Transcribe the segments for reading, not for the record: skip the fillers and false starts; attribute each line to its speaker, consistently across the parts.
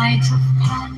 Speaker 1: might of Pan.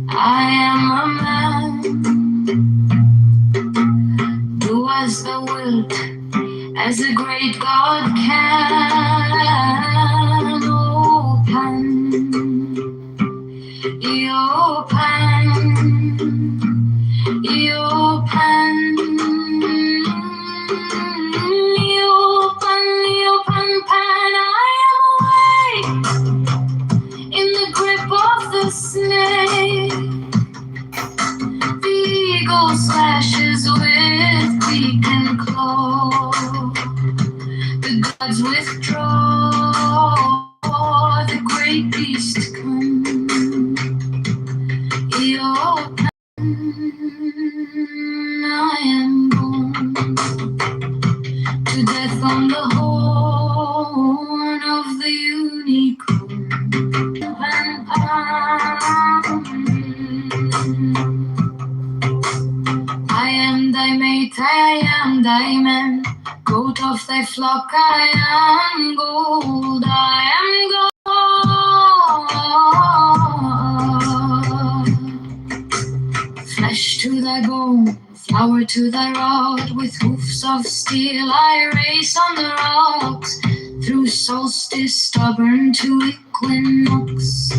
Speaker 1: I am a man who has the will as a great God can. Oh, Pan, yo, Pan, yo, Pan, yo, Pan, yo, Pan, Pan. I am awake in the grip of the snake. The eagle slashes with beak and claw. The gods withdraw. The great beast comes. Your Pan, I am born to death on the horn of the unicorn. Pan, Pan. I am thy mate, I am thy man. Goat of thy flock, I am gold, I am gold. Flesh to thy bone, flower to thy rod. With hoofs of steel I race on the rocks. Through solstice stubborn to equinox.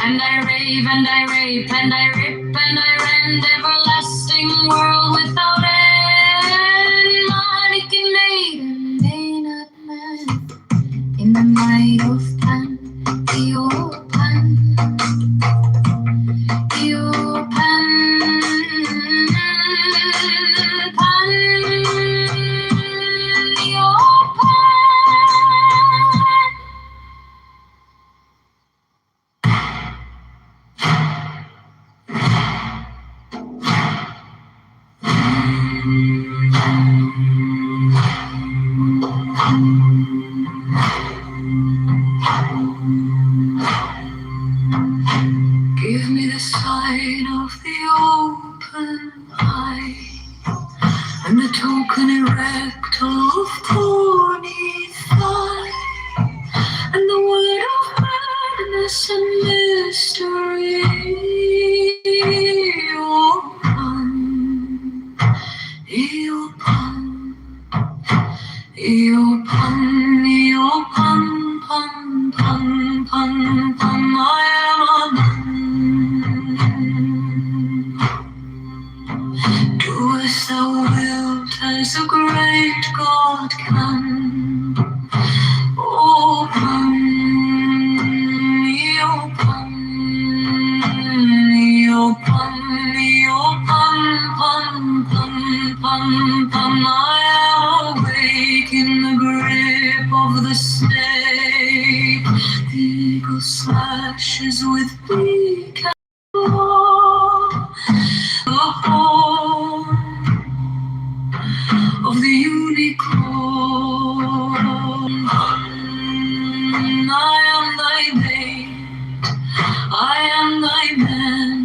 Speaker 1: And I rave and I rape and I rip and I rend. Everlasting world without end. Mannequin maiden, may not man. In the might of Pan, Eo Pan, Eo Pan, Pan, Eo Pan. Give me the sign of the open eye, and the token erect of thorny thigh, and the word of madness and mystery. Oh, Pan, Eo Pan, Eo Pan, Eo Pan, Pan, Pan, Pan, Pan. I am a man. Do as thou wilt, as a great God can. Oh, Pan, Eo Pan, Eo Pan, Eo Pan, Pan, Pan, Pan, Pan. I am awake in the grip of the snake. The eagle slashes with beak and claw. The horn of the unicorn. I am thy mate, I am thy man.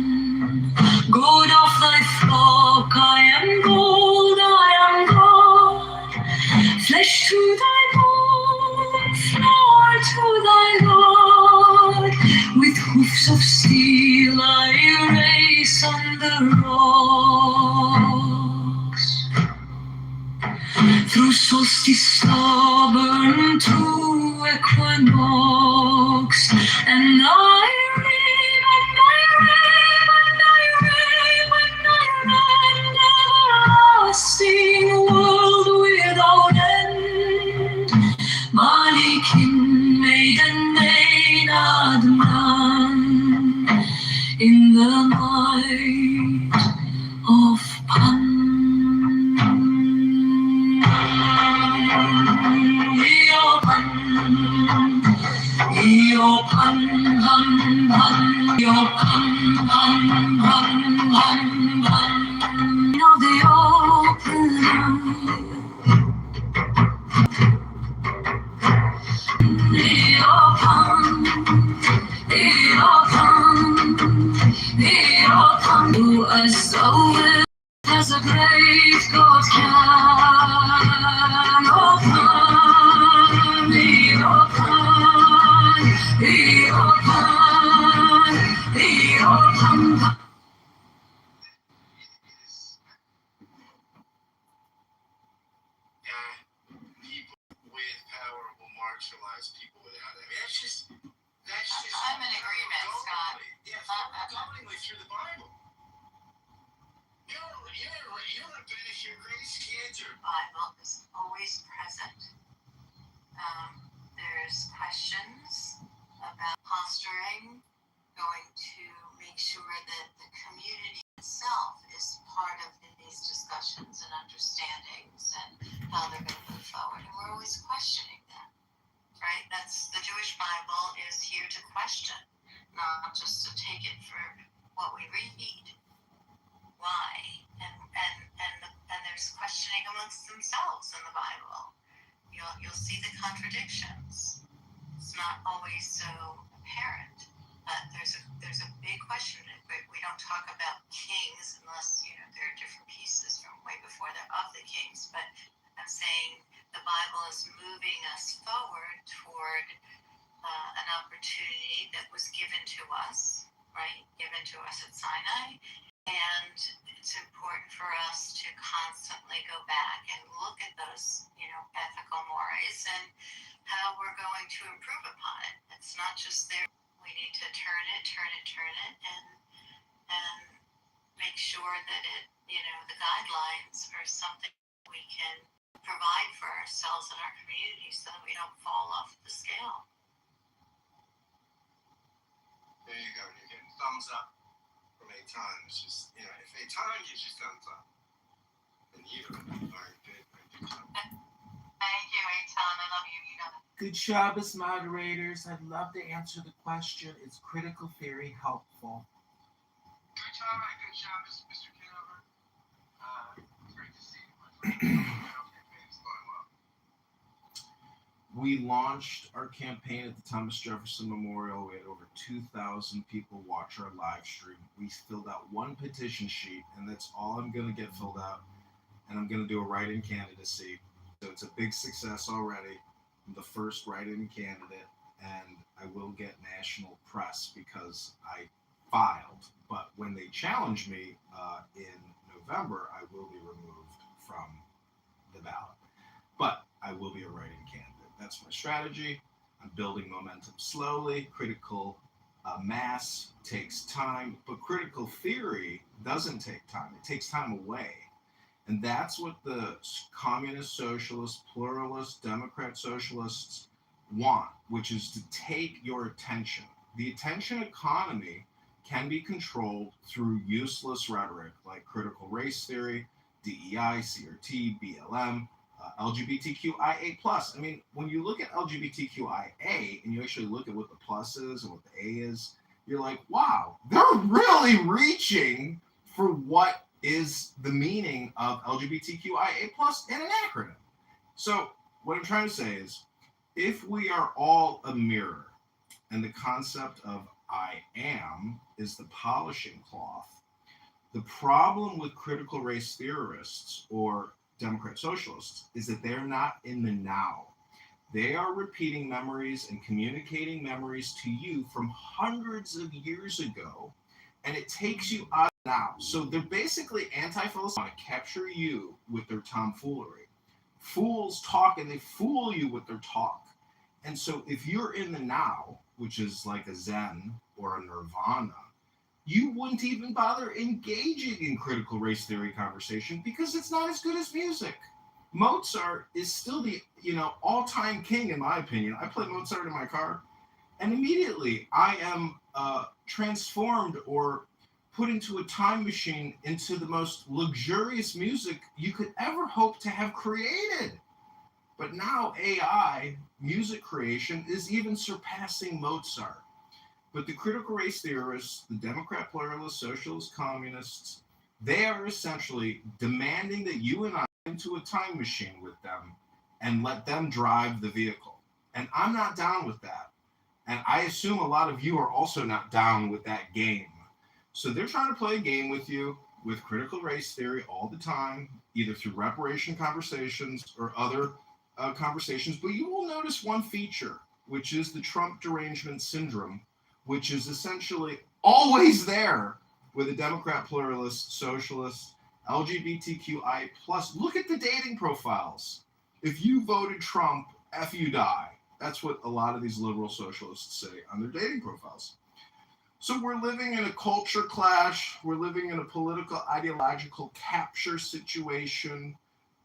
Speaker 1: Goat of thy flock, I am gold, I am God. Flesh to thy bone, flower to thy God. With hoofs of steel I race on the rocks. Through solstice stubborn to equinox. And I rave and I rave and I rave and I rend. Everlasting world without end. Mannequin maiden not none in the night of Pan. Io Pan, Pan, Pan, Io Pan, Pan, Pan, Pan, Pan. Of the open Io Pan, Io Pan, Io Pan. To a soul as a great God can. Oh, Pan, Io Pan, Io Pan, Io Pan.
Speaker 2: With power will marginalize people without it. I mean, I'm in agreement, Scott. Yeah, governing through the Bible. You're a finish your greatest cancer. Bible is always present. There's questions about posturing, going to make sure that the community itself is part of these discussions and understandings and how they're going to move forward. And we're always questioning that, right? That's the Jewish Bible is here to question, not just to take it for what we read. Why? And there's questioning amongst themselves in the Bible. You'll see the contradictions. It's not always so apparent, but there's a big question. We don't talk about kings unless there are different pieces from way before they're of the kings. But I'm saying the Bible is moving us forward toward an opportunity that was given to us, right? Given to us at Sinai. And it's important for us to constantly go back and look at those, ethical mores and how we're going to improve upon it. It's not just there. We need to turn it, and make sure that the guidelines are something we can provide for ourselves and our community so that we don't fall off the scale. There you go. You're getting thumbs up from Eitan. It's just, if Eitan gives you thumbs up, then you are good. Thank you, Eitan. I love you. You know that.
Speaker 3: Good Shabbos, moderators. I'd love to answer the question. Is critical theory helpful?
Speaker 2: Good job and good Shabbos, Mr. Kitover. It's great to see you. I hope your campaign's going well.
Speaker 3: We launched our campaign at the Thomas Jefferson Memorial. We had over 2,000 people watch our live stream. We filled out one petition sheet, and that's all I'm going to get filled out. And I'm going to do a write-in candidacy. So it's a big success already. I'm the first write-in candidate, and I will get national press because I filed. But when they challenge me in November, I will be removed from the ballot. But I will be a write-in candidate. That's my strategy. I'm building momentum slowly. Critical mass takes time, but critical theory doesn't take time. It takes time away. And that's what the communist, socialist, pluralist, Democrat socialists want, which is to take your attention. The attention economy can be controlled through useless rhetoric like critical race theory, DEI, CRT, BLM, LGBTQIA+. I mean, when you look at LGBTQIA and you actually look at what the plus is and what the A is, you're like, wow, they're really reaching for what is the meaning of LGBTQIA+ in an acronym. So what I'm trying to say is, if we are all a mirror and the concept of I am is the polishing cloth, the problem with critical race theorists or Democrat socialists is that they're not in the now. They are repeating memories and communicating memories to you from hundreds of years ago, and it takes you out now. So they're basically anti-philosophical, want to capture you with their tomfoolery. Fools talk and they fool you with their talk. And so if you're in the now, which is like a Zen or a Nirvana, you wouldn't even bother engaging in critical race theory conversation because it's not as good as music. Mozart is still the all-time king in my opinion. I play Mozart in my car, and immediately I am transformed or put into a time machine into the most luxurious music you could ever hope to have created. But now AI music creation is even surpassing Mozart. But the critical race theorists, the Democrat pluralists, socialists, communists, they are essentially demanding that you and I into a time machine with them and let them drive the vehicle. And I'm not down with that. And I assume a lot of you are also not down with that game. So they're trying to play a game with you with critical race theory all the time, either through reparation conversations or other conversations. But you will notice one feature, which is the Trump derangement syndrome, which is essentially always there with a Democrat pluralist, socialist, LGBTQI plus. Look at the dating profiles. If you voted Trump, F you die. That's what a lot of these liberal socialists say on their dating profiles. So we're living in a culture clash. We're living in a political ideological capture situation.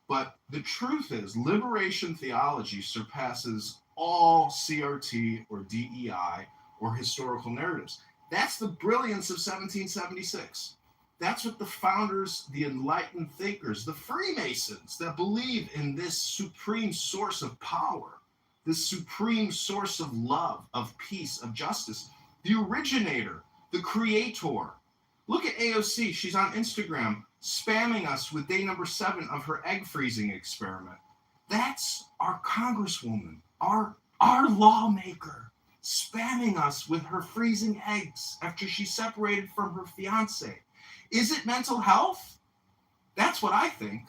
Speaker 3: But the truth is, liberation theology surpasses all CRT or DEI or historical narratives. That's the brilliance of 1776. That's what the founders, the enlightened thinkers, the Freemasons that believe in this supreme source of power, this supreme source of love, of peace, of justice, the originator, the creator. Look at AOC. She's on Instagram spamming us with day number 7 of her egg freezing experiment. That's our congresswoman, our lawmaker, spamming us with her freezing eggs after she separated from her fiance. Is it mental health? That's what I think.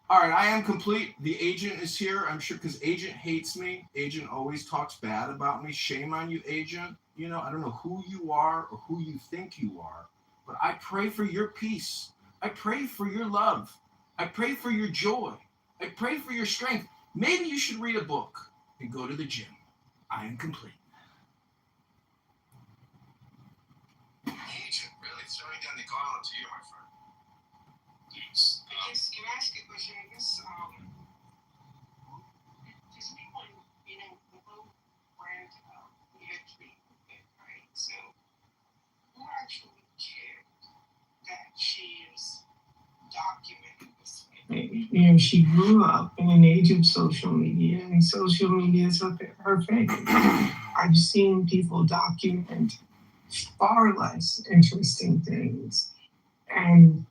Speaker 3: All right, I am complete. The agent is here. I'm sure because agent hates me. Agent always talks bad about me. Shame on you, agent. I don't know who you are or who you think you are, but I pray for your peace. I pray for your love. I pray for your joy. I pray for your strength. Maybe you should read a book and go to the gym. I am complete.
Speaker 4: Agent really throwing down the gauntlet to you, my friend. Thanks. Can I ask you a question? I guess, just people, the whole rant about entry, right? So, who actually cared that she is documented this way? She grew up in an age of social media, and social media is her thing. I've seen people document far less interesting things, and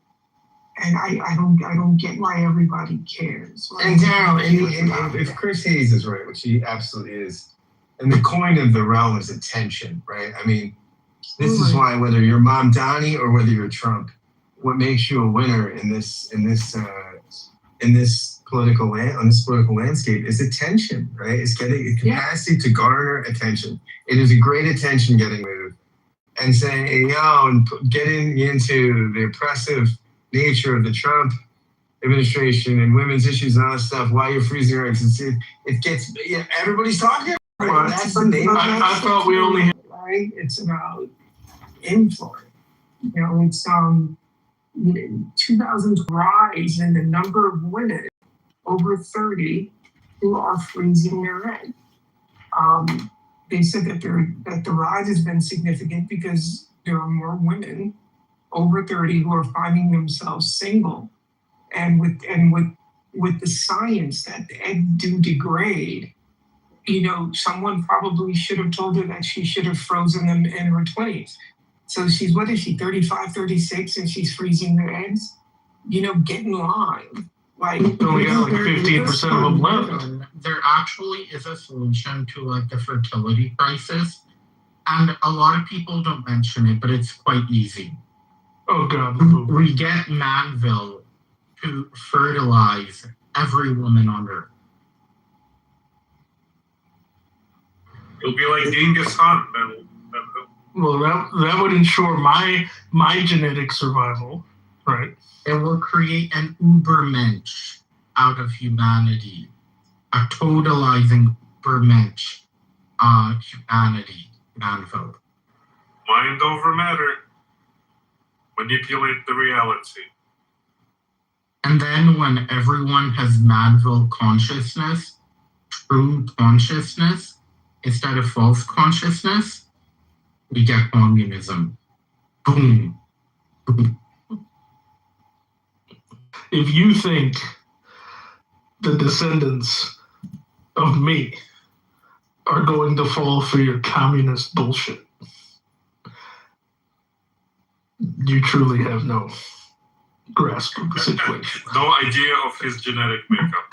Speaker 4: I don't get why everybody cares.
Speaker 5: And Daryl, and if Chris Hayes is right, which he absolutely is, and the coin of the realm is attention, right? I mean, this is why whether you're Mom Donnie or whether you're Trump, what makes you a winner in this political landscape is attention, right? It's getting a capacity to garner attention. It is a great attention getting move, and saying, and getting into the oppressive nature of the Trump administration and women's issues and all that stuff while you're freezing your eggs. It gets, everybody's talking about it.
Speaker 4: Well, that's the name.
Speaker 5: I thought we only had,
Speaker 4: right? It's about influence. It's 2000's rise in the number of women over 30 who are freezing their egg. They said that the rise has been significant because there are more women over 30 who are finding themselves single, and with the science that the egg do degrade. Someone probably should have told her that she should have frozen them in her 20s. So what is she, 35, 36, and she's freezing her eggs? Get in line.
Speaker 5: only got like 15% of them left.
Speaker 6: There actually is a solution to the fertility crisis, and a lot of people don't mention it, but it's quite easy.
Speaker 5: Oh God!
Speaker 6: We get Manville to fertilize every woman on Earth.
Speaker 7: It'll be like Genghis Khan.
Speaker 5: Well, that would ensure my genetic survival, right?
Speaker 6: It will create an Ubermensch out of humanity, a totalizing Ubermensch humanity, Manville.
Speaker 7: Mind over matter. Manipulate the reality.
Speaker 6: And then when everyone has Manville consciousness, true consciousness, instead of false consciousness, we get communism. Boom. Boom.
Speaker 8: If you think the descendants of me are going to fall for your communist bullshit, you truly have no grasp of the situation.
Speaker 7: No idea of his genetic makeup.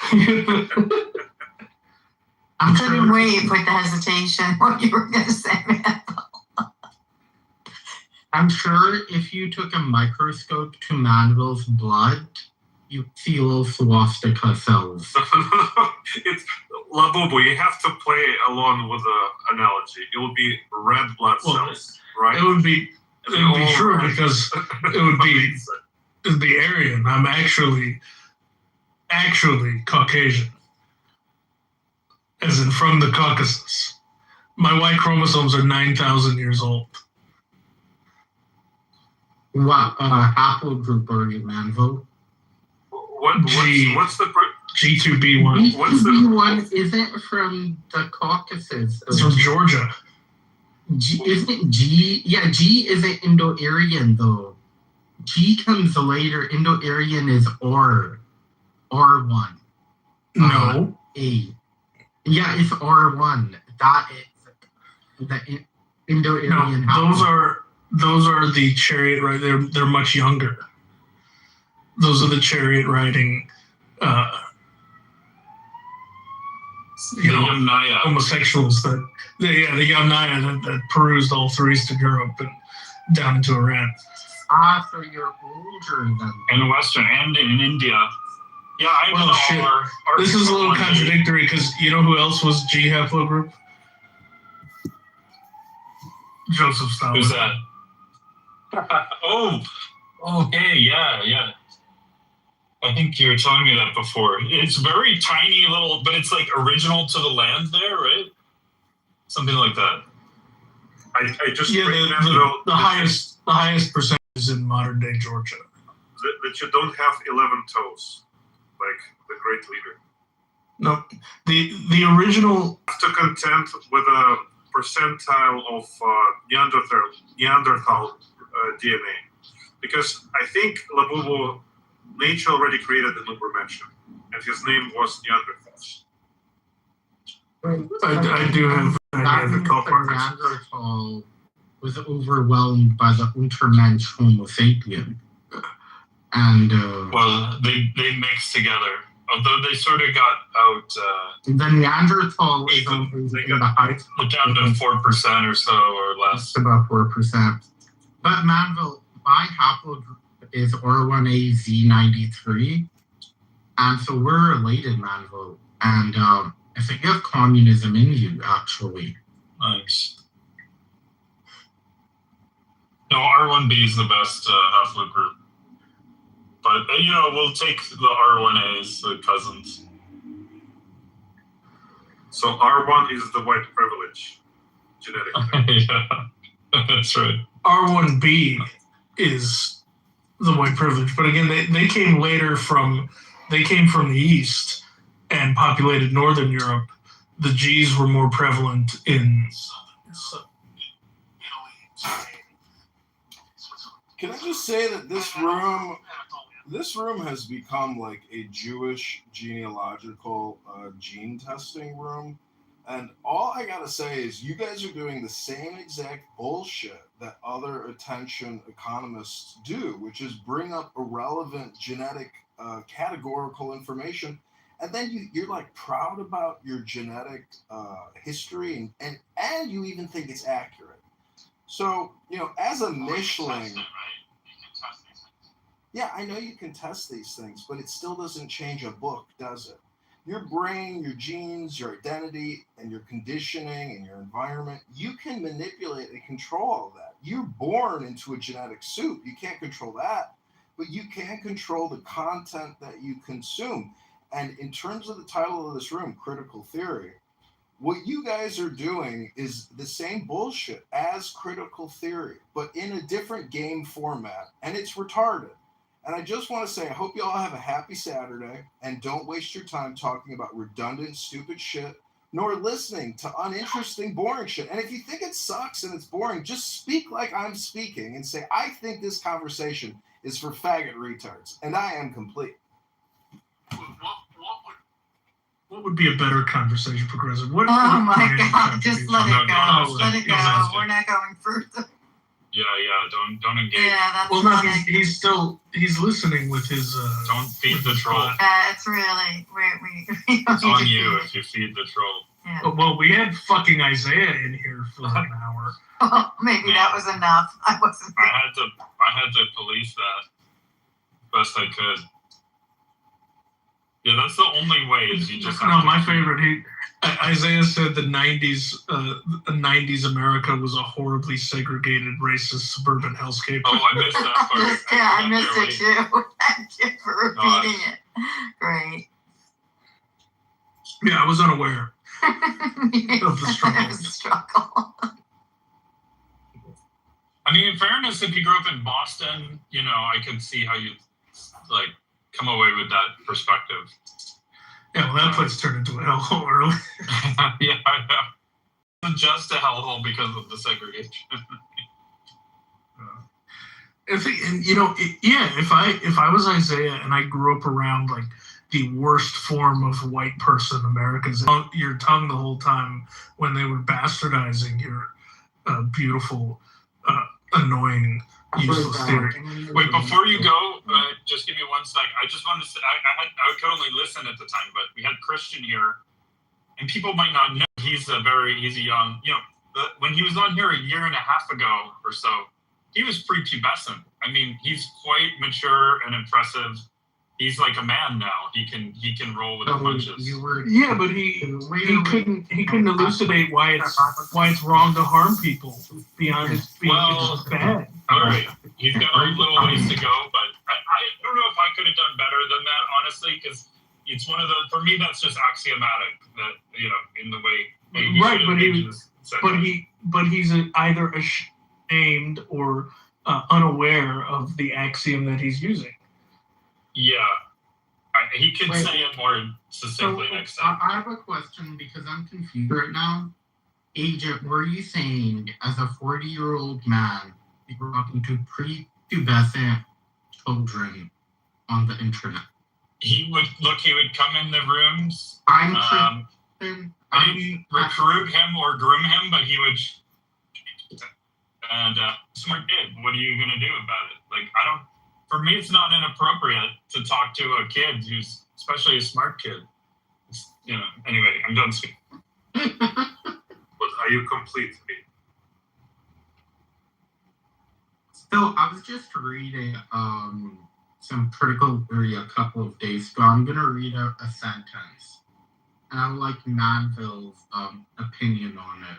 Speaker 6: I'm
Speaker 2: Couldn't
Speaker 6: sure,
Speaker 2: wait for the hesitation what you were going to say, man.
Speaker 6: I'm sure if you took a microscope to Manville's blood, you'd see little swastika cells.
Speaker 7: It's Labubu. You have to play along with the analogy. It would be red blood cells, right?
Speaker 8: It would be true because it would be Aryan. I'm actually Caucasian, as in from the Caucasus. My Y chromosomes are 9,000 years old.
Speaker 6: What haplogroup are you, Manville?
Speaker 7: What's the
Speaker 8: G2B1.
Speaker 7: What's the
Speaker 6: B1 isn't from the Caucasus.
Speaker 8: It's from Georgia.
Speaker 6: G isn't G? Yeah, G isn't Indo-Aryan though. G comes later. Indo-Aryan is R1.
Speaker 8: No.
Speaker 6: A. Yeah, it's R1. That is the Indo-Aryan.
Speaker 8: No, those are the chariot, right? They're much younger. Those are the chariot riding, homosexuals the Yamnaya that perused all through Eastern Europe and down into Iran.
Speaker 6: So you're older than
Speaker 7: in Western and in India? Yeah, I know.
Speaker 8: Well, shit. This is a little contradictory because you know who else was G haplogroup? Joseph Stalin.
Speaker 7: Who's that? Oh, okay, yeah. I think you were telling me that before. It's very tiny little, but it's like original to the land there, right? Something like that. I just
Speaker 8: the highest percentage is in modern day Georgia.
Speaker 7: That you don't have 11 toes, like the great leader.
Speaker 8: No, the original
Speaker 7: have to contend with a percentile of Neanderthal DNA, because I think Labubu nature already created an Ubermensch, and his name was Neanderthal.
Speaker 8: I do have the
Speaker 6: Neanderthal was overwhelmed by the Untermensch Homo sapien. And
Speaker 7: well, they mixed together. Although they sort of got out.
Speaker 6: The Neanderthal is
Speaker 7: down to 4% or so, or less.
Speaker 6: It's about 4%. But Manville, my haplogroup is R1AZ93, and so we're related, Manville. And I think you have communism in you, actually.
Speaker 7: Nice. No, R1B is the best haplogroup. But, we'll take the R1As, the cousins. So R1 is the white privilege, genetically. Yeah, that's right.
Speaker 8: R1B is the white privilege. But again, they came later from the East and populated Northern Europe. The G's were more prevalent in Italy.
Speaker 3: Can I just say that this room has become like a Jewish genealogical gene testing room, and all I gotta say is you guys are doing the same exact bullshit that other attention economists do, which is bring up irrelevant genetic categorical information, and then you're like proud about your genetic history, and you even think it's accurate. So, as a Mischling, yeah, I know you can test these things, but it still doesn't change a book, does it? Your brain, your genes, your identity, and your conditioning and your environment, you can manipulate and control all that. You're born into a genetic soup. You can't control that, but you can control the content that you consume. And in terms of the title of this room, Critical Theory, what you guys are doing is the same bullshit as critical theory, but in a different game format, and it's retarded. And I just want to say, I hope you all have a happy Saturday and don't waste your time talking about redundant, stupid shit, nor listening to uninteresting, boring shit. And if you think it sucks and it's boring, just speak like I'm speaking and say, I think this conversation is for faggot retards, and I am complete.
Speaker 8: What would be a better conversation, Progressive?
Speaker 2: Oh my God! Just let it go. Let it go. We're not going further.
Speaker 7: Yeah. Don't engage.
Speaker 2: Yeah, that's
Speaker 8: Well, no, he's listening with his.
Speaker 7: Don't feed the troll.
Speaker 2: It's really we
Speaker 7: It's on you if you feed the troll.
Speaker 2: Yeah.
Speaker 8: Well, we had fucking Isaiah in here for an hour.
Speaker 2: Well, maybe that was enough. I wasn't.
Speaker 7: I had to police that best I could. Yeah, that's the only way. Is you just
Speaker 8: no. My favorite. Isaiah said the '90s America was a horribly segregated, racist suburban hellscape.
Speaker 7: Oh, I missed that part.
Speaker 2: I missed it too. Thank you for repeating it. Great.
Speaker 8: Yeah, I was unaware of the
Speaker 2: struggle.
Speaker 7: I mean, in fairness, if you grew up in Boston, I could see how you come away with that perspective.
Speaker 8: Yeah, well, that place turned into a hellhole early.
Speaker 7: Yeah, I know. It's just a hellhole because of the segregation.
Speaker 8: If I was Isaiah and I grew up around the worst form of white person Americans, your tongue the whole time when they were bastardizing your beautiful, annoying, useless theory.
Speaker 7: Wait, before you go, just give me 1 sec. I just wanted to say I could only listen at the time, but we had Christian here, and people might not know he's a young. When he was on here a year and a half ago or so, he was prepubescent. I mean, he's quite mature and impressive. He's like a man now. He can roll with the punches.
Speaker 8: Yeah, but he couldn't elucidate why it's wrong to harm people beyond it's just bad.
Speaker 7: All right, he's got a little ways to go, but I don't know if I could have done better than that, honestly, because it's one of the, for me, that's just axiomatic that in the way.
Speaker 8: Right, but he's either ashamed or unaware of the axiom that he's using.
Speaker 7: Yeah, he could say it more succinctly next time.
Speaker 6: I have a question because I'm confused right now. Agent, were you saying as a 40-year-old man, you were talking to prepubescent children on the internet?
Speaker 7: He would come in the rooms.
Speaker 6: I
Speaker 7: didn't recruit him or groom him, but he would. And smart kid, what are you gonna do about it? For me, it's not inappropriate to talk to a kid who's, especially a smart kid. Anyway, I'm done speaking.
Speaker 9: But are you complete?
Speaker 6: So I was just reading some critical theory a couple of days ago. I'm gonna read out a sentence, and I would like Manville's opinion on it.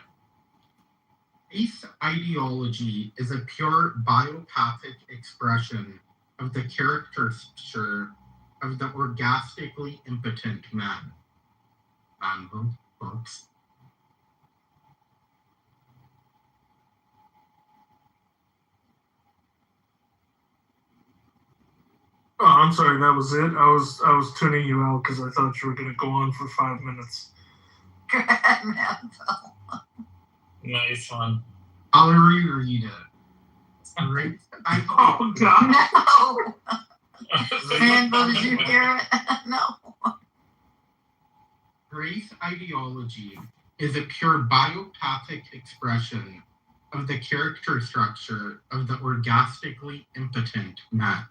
Speaker 6: Race ideology is a pure biopathic expression of the character structure of the orgastically impotent man. Manville, folks.
Speaker 8: Oh, I'm sorry, that was it. I was tuning you out because I thought you were going to go on for 5 minutes.
Speaker 2: Go ahead, Manville.
Speaker 7: Nice one.
Speaker 6: I'll reread it. Right.
Speaker 8: Oh God!
Speaker 2: No. Manville, did you hear it? No.
Speaker 6: Race ideology is a pure biopathic expression of the character structure of the orgastically impotent man.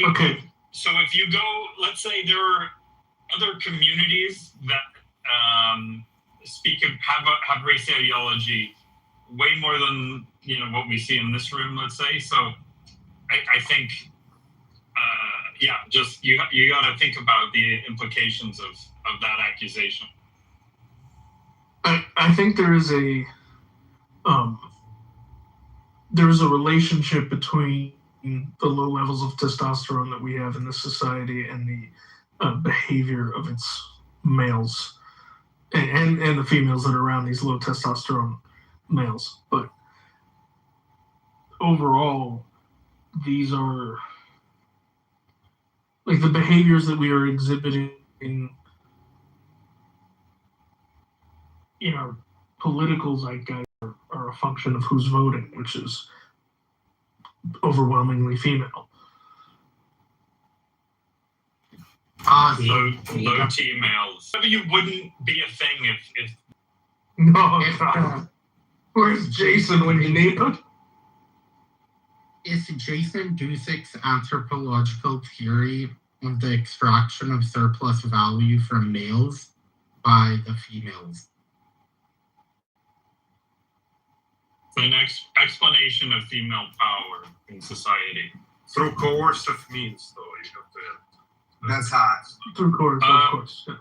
Speaker 8: Okay.
Speaker 7: So if you go, let's say there are other communities that have race ideology way more than what we see in this room, let's say. So I think just you got to think about the implications of that accusation.
Speaker 8: I think there is a relationship between the low levels of testosterone that we have in this society and the behavior of its males and the females that are around these low testosterone males. But overall, these are like the behaviors that we are exhibiting in our political zeitgeist are a function of who's voting, which is overwhelmingly female.
Speaker 7: Low T males. Maybe you wouldn't be a thing if
Speaker 8: No, God. Where's Jason when you need him?
Speaker 6: Is Jason Dusick's anthropological theory of the extraction of surplus value from males by the females?
Speaker 7: an explanation of female power in society.
Speaker 9: Through coercive means, though, you have to.
Speaker 5: That's hot.
Speaker 8: Of course. Yeah.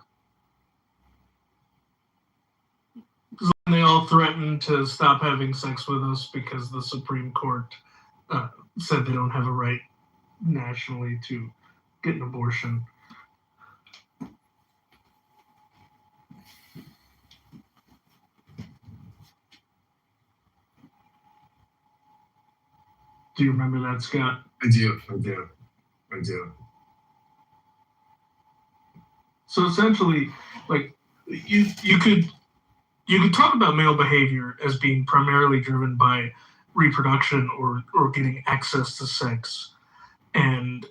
Speaker 8: They all threatened to stop having sex with us because the Supreme Court said they don't have a right nationally to get an abortion. Do you remember that, Scott?
Speaker 5: I do.
Speaker 8: So essentially, like you could talk about male behavior as being primarily driven by reproduction or getting access to sex. And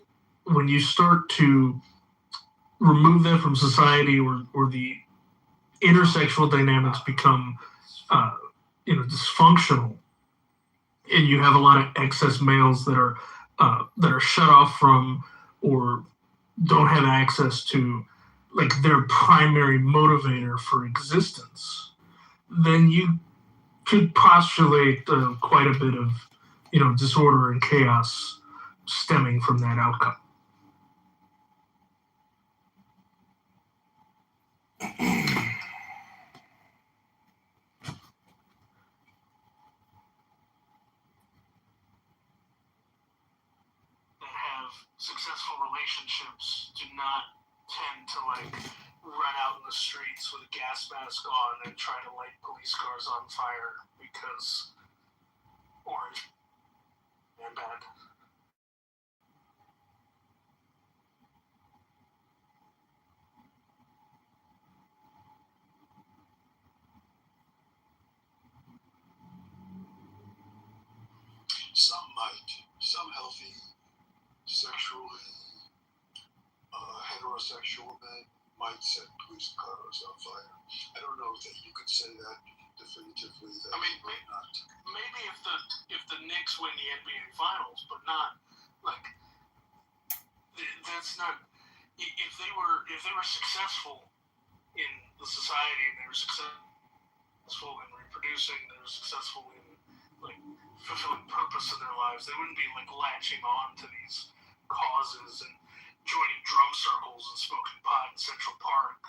Speaker 8: when you start to remove that from society or the intersexual dynamics become dysfunctional, and you have a lot of excess males that are shut off from or don't have access to like their primary motivator for existence, then you could postulate quite a bit of disorder and chaos stemming from that outcome. Successful relationships do not tend to run out in the streets with a gas mask on and try to light police cars on fire because orange and bad.
Speaker 10: Some might. Some healthy, sexually heterosexual men might set police cars on fire. I don't know that you could say that definitively. That
Speaker 8: Maybe if the Knicks win the NBA Finals, but not that's not. If they were successful in the society and they were successful in reproducing, they were successful in fulfilling purpose in their lives, they wouldn't be latching on to these causes and joining drum circles and smoking pot in Central Park,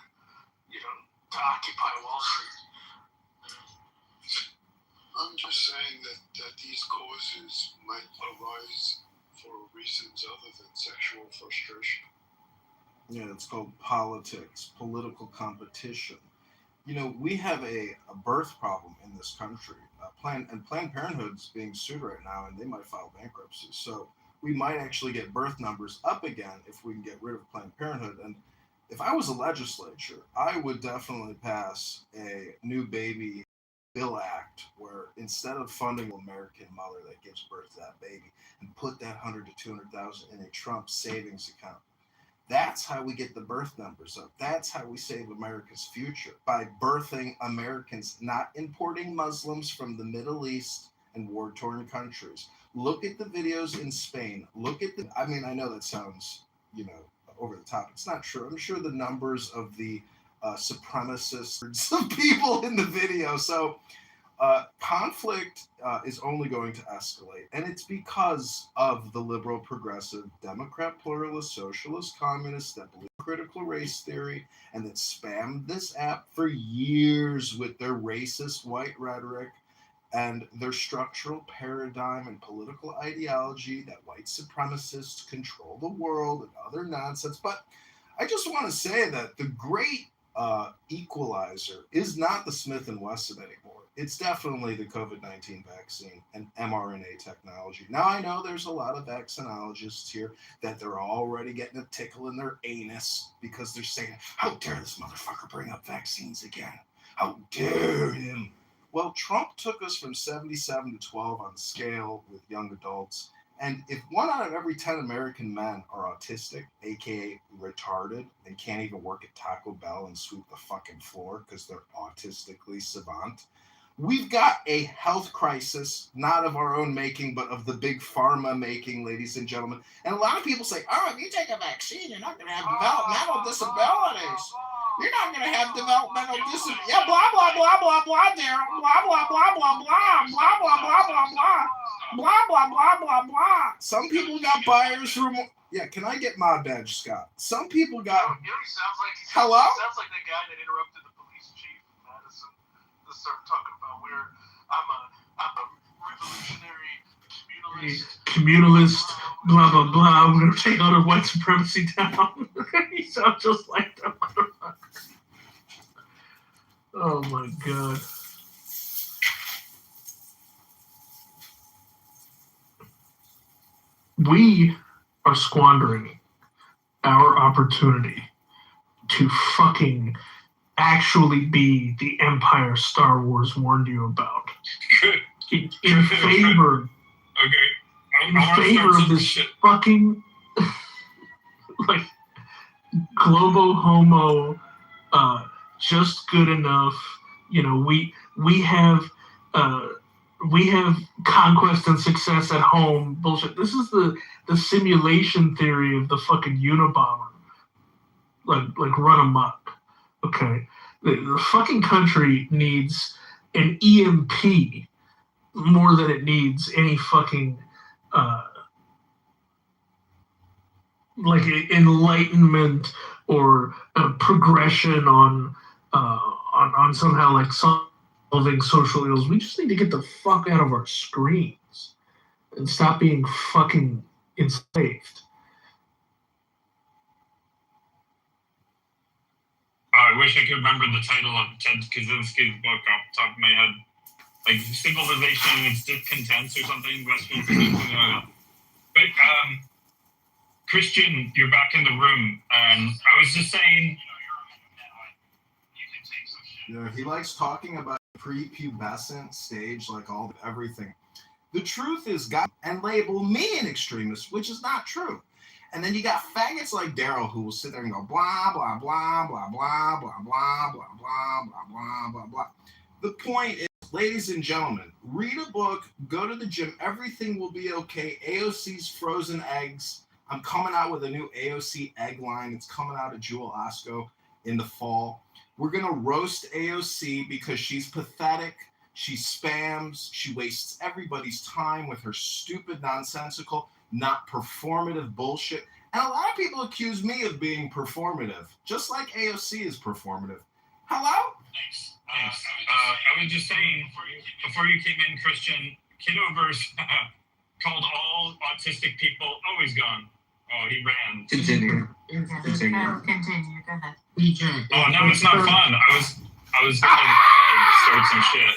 Speaker 8: to occupy Wall Street.
Speaker 10: I'm just saying that these causes might arise for reasons other than sexual frustration.
Speaker 3: Yeah, it's called politics, political competition. We have a birth problem in this country. Planned Parenthood's being sued right now, and they might file bankruptcy. So we might actually get birth numbers up again if we can get rid of Planned Parenthood. And if I was a legislature, I would definitely pass a new baby bill act where instead of funding an American mother that gives birth to that baby and put that 100 to 200,000 in a Trump savings account. That's how we get the birth numbers up. That's how we save America's future, by birthing Americans, not importing Muslims from the Middle East and war-torn countries. Look at the videos in Spain. I know that sounds, over the top. It's not true. I'm sure the numbers of the supremacists of people in the video. So conflict is only going to escalate, and it's because of the liberal, progressive, Democrat, pluralist, socialist, communists that believe in critical race theory and that spammed this app for years with their racist white rhetoric and their structural paradigm and political ideology that white supremacists control the world and other nonsense. But I just want to say that the great equalizer is not the Smith & Wesson anymore. It's definitely the COVID-19 vaccine and mRNA technology. Now, I know there's a lot of vaccinologists here that they're already getting a tickle in their anus because they're saying, how dare this motherfucker bring up vaccines again? How dare him? Well, Trump took us from 77 to 12 on the scale with young adults. And if 1 out of every 10 American men are autistic, aka retarded, and can't even work at Taco Bell and sweep the fucking floor because they're autistically savant, we've got a health crisis, not of our own making, but of the big pharma making, ladies and gentlemen. And a lot of people say, oh, if you take a vaccine, you're not going to have developmental disabilities. You're not going to have developmental disabilities. Yeah, blah, blah, blah, blah, blah, Daryl. Blah, blah, blah, blah, blah, blah, blah, blah, blah, blah. Blah, blah, blah, blah, blah. Some people got buyer's remorse. Yeah, can I get my badge, Scott? Some people got...
Speaker 11: You know, he sounds like...
Speaker 3: Hello?
Speaker 11: He sounds like that guy that interrupted the police chief in Madison to start talking about where I'm a revolutionary
Speaker 8: communalist, blah, blah, blah. We're going to take all the white supremacy down. He sounds just like that motherfucker. Oh, my God. We are squandering our opportunity to fucking actually be the empire Star Wars warned you about. In favor, in favor of this fucking like globo homo, just good enough. You know, we have conquest and success at home bullshit. This is the simulation theory of the fucking Unabomber. Like run amok. Okay. The fucking country needs an EMP more than it needs any fucking like enlightenment or progression on somehow like solving social ills. We just need to get the fuck out of our screens and stop being fucking enslaved.
Speaker 7: I wish I could remember the title of Ted Kaczynski's book off the top of my head. Like Civilization and its Discontents or something. But Christian, you're back in the room. I was just saying.
Speaker 3: Yeah, he likes talking about prepubescent stage, like everything. The truth is, God, and label me an extremist, which is not true. And then you got faggots like Daryl who will sit there and go blah blah blah blah blah blah blah blah blah blah blah blah blah. The point is, ladies and gentlemen, read a book, go to the gym, everything will be okay. AOC's frozen eggs. I'm coming out with a new AOC egg line. It's coming out of Jewel Osco in the fall. We're going to roast AOC because she's pathetic. She spams. She wastes everybody's time with her stupid, nonsensical, not performative bullshit. And a lot of people accuse me of being performative, just like AOC is performative. Hello?
Speaker 7: Thanks. I was just saying, before you came in, Christian, Kitover called all autistic people always gone. Oh, he ran.
Speaker 12: Continue.
Speaker 2: Continue. Go ahead.
Speaker 7: Oh, no, it's not fun. I was gonna start some shit.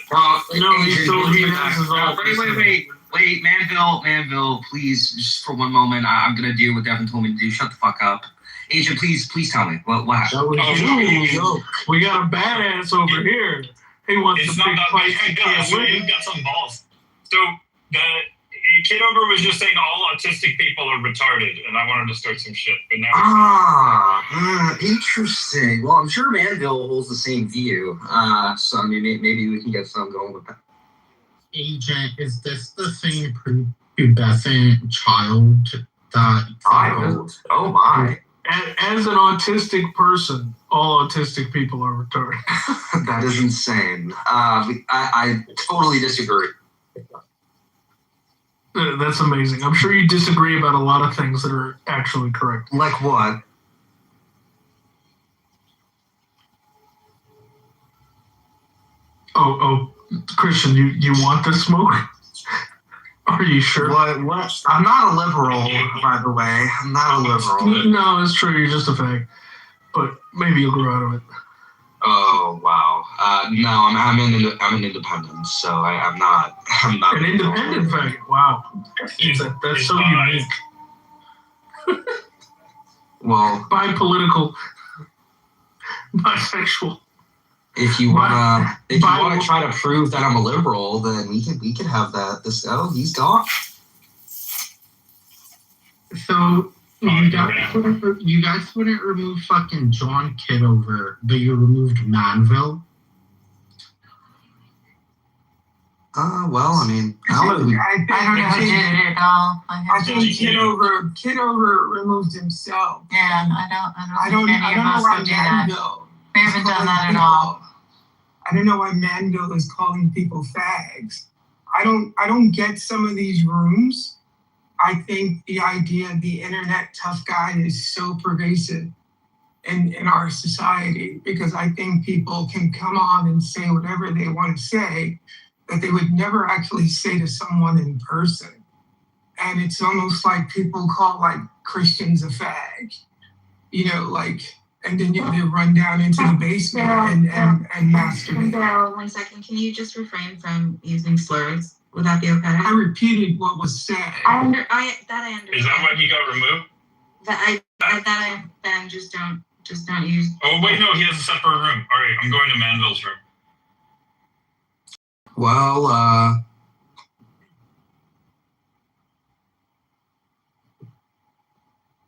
Speaker 12: Wait, Manville, please, just for one moment, I'm gonna do what Devin told me to do. Shut the fuck up. Agent, please tell me what happened.
Speaker 8: We got a badass over here. He wants
Speaker 7: it's
Speaker 8: to
Speaker 7: not
Speaker 8: pick
Speaker 7: that
Speaker 8: fights.
Speaker 7: big. He's got some balls. So the Kitover was just saying all autistic people are retarded, and I wanted to start some shit. But now
Speaker 12: interesting. Well, I'm sure Manville holds the same view. So I mean, maybe we can get some going with that.
Speaker 6: Agent, is this the same prepubescent child that...
Speaker 12: Oh my.
Speaker 8: As an autistic person, all autistic people are retarded.
Speaker 12: That is insane. I totally disagree.
Speaker 8: That's amazing. I'm sure you disagree about a lot of things that are actually correct.
Speaker 12: Like what?
Speaker 8: Oh, Christian, you want this smoke? Are you sure?
Speaker 12: What? I'm not a liberal, by the way. I'm not a liberal.
Speaker 8: No, it's true. You're just a fag. But maybe you'll grow out of it.
Speaker 12: Oh wow. No, I'm an independent, so I'm not.
Speaker 8: An independent faggot. Wow. That's so unique.
Speaker 12: Well,
Speaker 8: Bipolitical. Bisexual.
Speaker 12: if you wanna try to prove that I'm a liberal, then we could have that. He's gone.
Speaker 6: So you guys wouldn't remove fucking John Kitover, but you removed Manville?
Speaker 12: Well, I mean,
Speaker 4: I don't know how to get it at all. I think Kitover removed himself.
Speaker 1: Yeah, I don't know why
Speaker 4: Manville.
Speaker 1: We haven't done that at all.
Speaker 4: I don't know why Manville is calling people fags. I don't get some of these rooms. I think the idea of the internet tough guy is so pervasive in our society, because I think people can come on and say whatever they want to say that they would never actually say to someone in person. And it's almost like people call like Christians a fag, and then they run down into the basement and masturbate.
Speaker 13: Daryl, 1 second. Can you just refrain from using slurs? Would that be okay?
Speaker 4: I repeated what was said.
Speaker 13: I understand.
Speaker 7: Is that why he got removed?
Speaker 13: Then just don't use.
Speaker 7: Oh wait, no, he has a separate room. All right, I'm going to Manville's room.
Speaker 12: Well,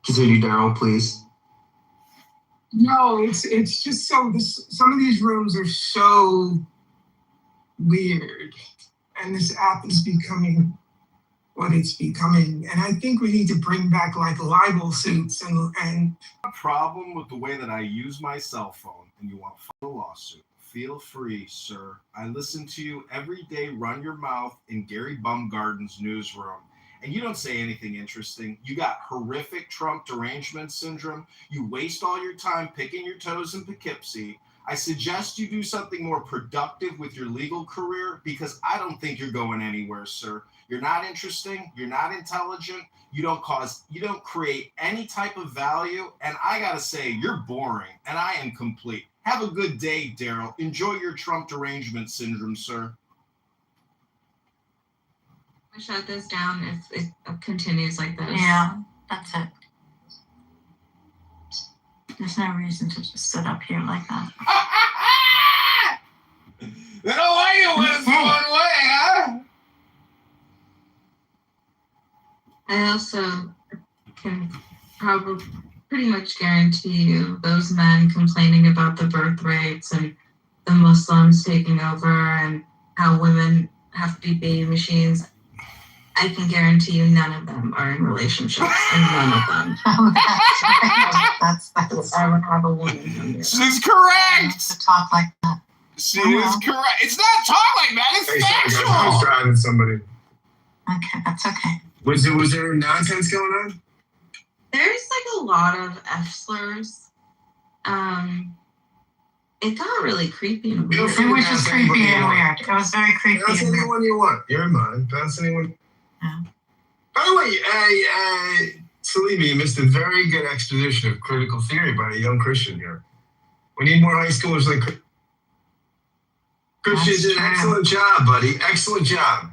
Speaker 12: continue, Daryl, please.
Speaker 4: No, it's just some of these rooms are so weird, and this app is becoming what it's becoming. And I think we need to bring back like libel suits and
Speaker 3: A problem with the way that I use my cell phone, and you want to file a lawsuit. Feel free, sir. I listen to you every day, run your mouth in Gary Bumgarden's newsroom, and you don't say anything interesting. You got horrific Trump derangement syndrome. You waste all your time picking your toes in Poughkeepsie. I suggest you do something more productive with your legal career, because I don't think you're going anywhere, sir. You're not interesting. You're not intelligent. You don't create any type of value. And I got to say, you're boring, and I am complete. Have a good day, Daryl. Enjoy your Trump derangement syndrome, sir.
Speaker 13: I shut this down if it continues like this.
Speaker 1: Yeah, that's it. There's no reason to just sit up here like that.
Speaker 3: They don't like it when it's one way, huh?
Speaker 13: I also can probably pretty much guarantee you those men complaining about the birth rates and the Muslims taking over and how women have to be baby machines, I can guarantee you none of them are in relationships, and none of them.
Speaker 1: That's
Speaker 13: I would have a woman.
Speaker 3: She's correct.
Speaker 1: to talk like that.
Speaker 3: She is correct. It's not talk like that. It's
Speaker 5: Hey, sorry, guys, I was
Speaker 3: factual.
Speaker 5: driving somebody.
Speaker 1: Okay, that's okay.
Speaker 5: Was there nonsense going on?
Speaker 13: There's like a lot of F slurs. It got really creepy and weird.
Speaker 1: It was just creepy and weird. It was very creepy
Speaker 5: Pass
Speaker 1: and weird.
Speaker 5: anyone you want. You're mine. Pass anyone.
Speaker 1: Yeah.
Speaker 5: By the way, Salimi, you missed a very good exposition of critical theory by a young Christian here. We need more high schoolers like Christian. Did an excellent job, buddy. Excellent job.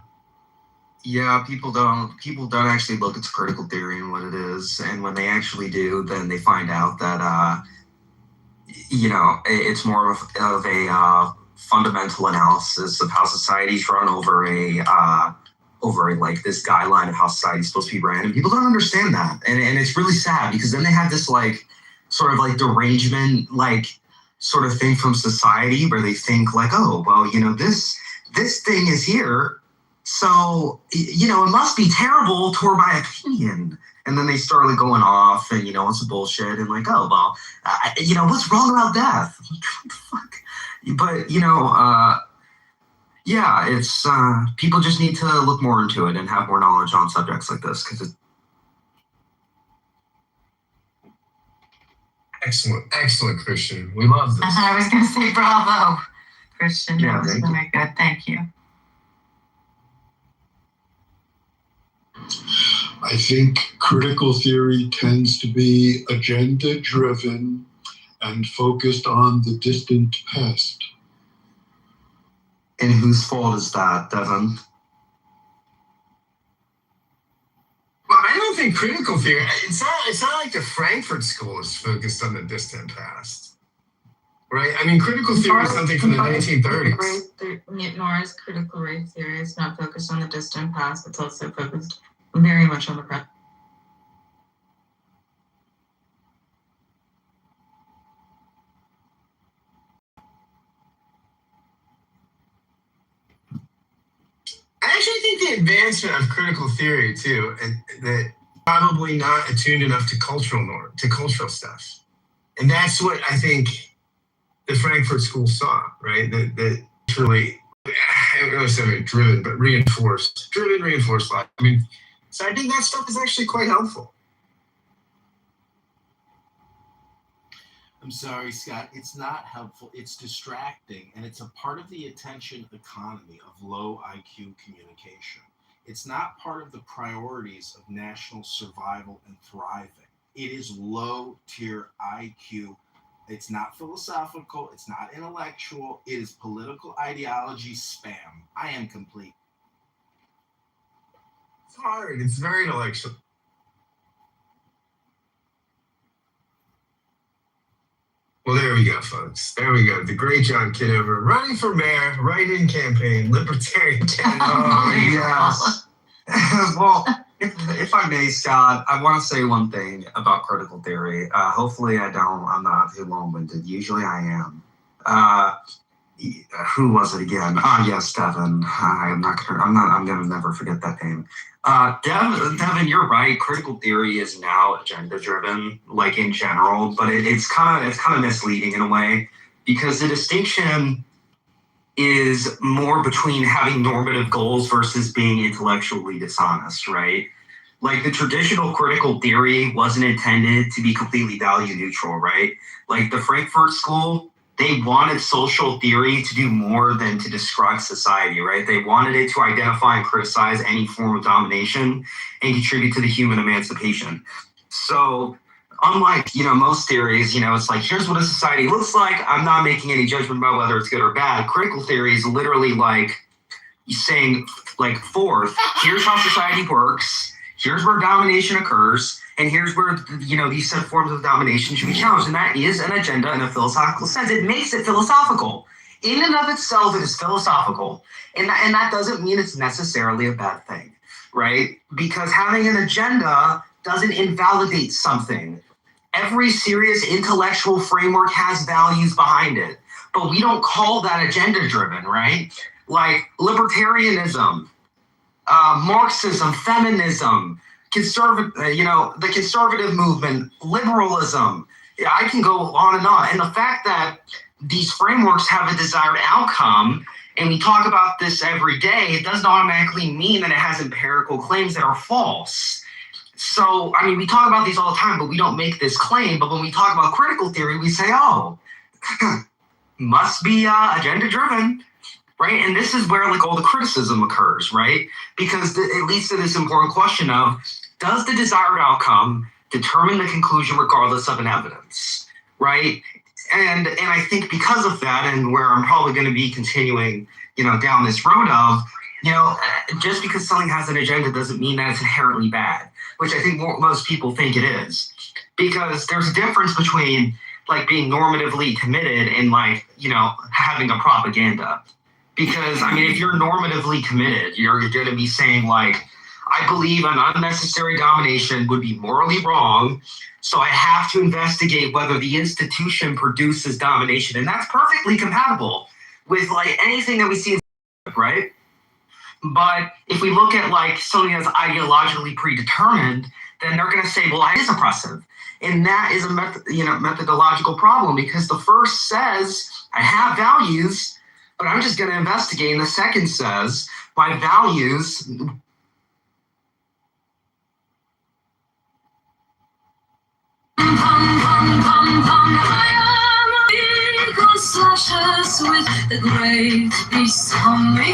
Speaker 12: Yeah, people don't actually look at critical theory and what it is, and when they actually do, then they find out that it's more of a fundamental analysis of how society's run over like this guideline of how society's supposed to be ran, and people don't understand that, and it's really sad, because then they have this like sort of like derangement like sort of thing from society where they think like, oh well, this thing is here. So, it must be terrible toward my opinion. And then they start like going off and, on some bullshit and like, oh, well, what's wrong about death? Like, what the fuck? But, yeah, it's, people just need to look more into it and have more knowledge on subjects like this, because
Speaker 5: Excellent, Christian. We love this.
Speaker 1: I was going to say bravo, Christian.
Speaker 12: Yeah,
Speaker 1: That was
Speaker 12: thank
Speaker 1: very good. Thank you.
Speaker 10: I think critical theory tends to be agenda driven and focused on the distant past.
Speaker 12: And whose fault is that, Devin?
Speaker 5: Well, I don't think critical theory. It's not like the Frankfurt School is focused on the distant past, right? I mean, critical theory is something from the 1930s.
Speaker 13: Nor is critical race theory. It's not focused on the distant past. It's also focused very much on the present.
Speaker 5: I actually think the advancement of critical theory too, and that probably not attuned enough to cultural stuff, and that's what I think the Frankfurt School saw, right? That truly, I don't know if it's driven, but reinforced life. I mean, so I think that stuff is actually quite helpful.
Speaker 3: I'm sorry, Scott. It's not helpful. It's distracting, and it's a part of the attention economy of low IQ communication. It's not part of the priorities of national survival and thriving. It is low tier IQ. It's not philosophical. It's not intellectual. It is political ideology spam. I am complete.
Speaker 5: It's hard. It's very intellectual. Well, there we go, folks. There we go. The great John Kitover running for mayor, write-in campaign, libertarian candidate.
Speaker 12: Oh, yes. Well, if I may, Scott, I want to say one thing about critical theory. Hopefully I'm not too long-winded. Usually I am. Who was it again? Yes, Devin. I'm gonna never forget that name. Devin, you're right. Critical theory is now agenda-driven, like in general, but it's kind of misleading in a way, because the distinction is more between having normative goals versus being intellectually dishonest, right? Like the traditional critical theory wasn't intended to be completely value neutral, right? Like the Frankfurt School, they wanted social theory to do more than to describe society, right? They wanted it to identify and criticize any form of domination and contribute to the human emancipation. So unlike, most theories, it's like, here's what a society looks like. I'm not making any judgment about whether it's good or bad. Critical theory is literally like saying, like, fourth, here's how society works. Here's where domination occurs. And here's where, these set forms of domination should be challenged. And that is an agenda in a philosophical sense. It makes it philosophical. In and of itself, it is philosophical. And that doesn't mean it's necessarily a bad thing, right? Because having an agenda doesn't invalidate something. Every serious intellectual framework has values behind it. But we don't call that agenda-driven, right? Like libertarianism, Marxism, feminism, the conservative movement, liberalism. I can go on. And the fact that these frameworks have a desired outcome, and we talk about this every day, it doesn't automatically mean that it has empirical claims that are false. So, we talk about these all the time, but we don't make this claim. But when we talk about critical theory, we say, oh, must be agenda-driven. Right. And this is where all the criticism occurs. Right. Because it leads to this important question of, does the desired outcome determine the conclusion regardless of an evidence? Right. And I think because of that, and where I'm probably going to be continuing, down this road of, just because something has an agenda doesn't mean that it's inherently bad, which I think most people think it is. Because there's a difference between being normatively committed and having a propaganda. Because, if you're normatively committed, you're going to be saying, I believe an unnecessary domination would be morally wrong, so I have to investigate whether the institution produces domination. And that's perfectly compatible with, anything that we see in, right? But if we look at, something that's ideologically predetermined, then they're going to say, well, it is oppressive. And that is a methodological problem, because the first says, I have values, but I'm just going to investigate. And the second says, my values.
Speaker 1: Slashes with the great beast on me.